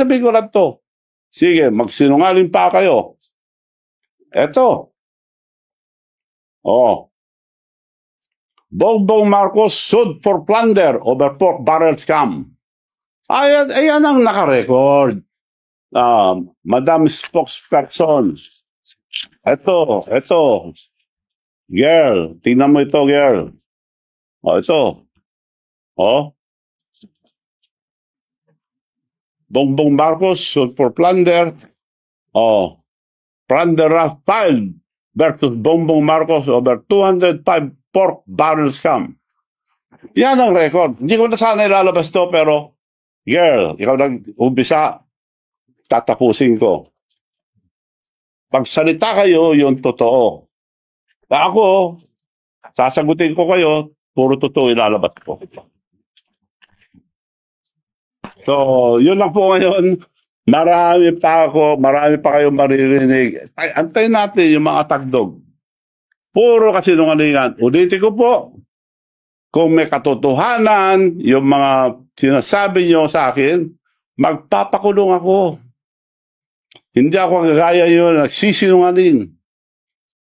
sasabihin ko lang to. Sige, magsinungaling pa kayo. Eto. Oh. Bongbong Marcos sued for plunder over pork barrel scam. Ayan ang nakarecord. Madam Spokesperson. Ito. Girl, tingnan mo ito, girl. Ito. Bongbong Marcos sued for plunder. Plunder filed versus Bongbong Marcos over 205 pork barrel scam. Yan ang record. Hindi ko na sana ilalabas to, pero girl, ikaw nag-umpisa, tatapusin ko. Pagsalita kayo, yung totoo. Ako, sasagutin ko kayo, puro totoo ilalabas ko. So, yun lang po ngayon. Marami pa kayong maririnig. Antayin natin yung mga tagdog. Puro kasinungalingan. Ulitin ko po, kung may katotohanan, yung mga sinasabi nyo sa akin, magpapakulong ako. Hindi ako gagaya yun, nagsisinungaling.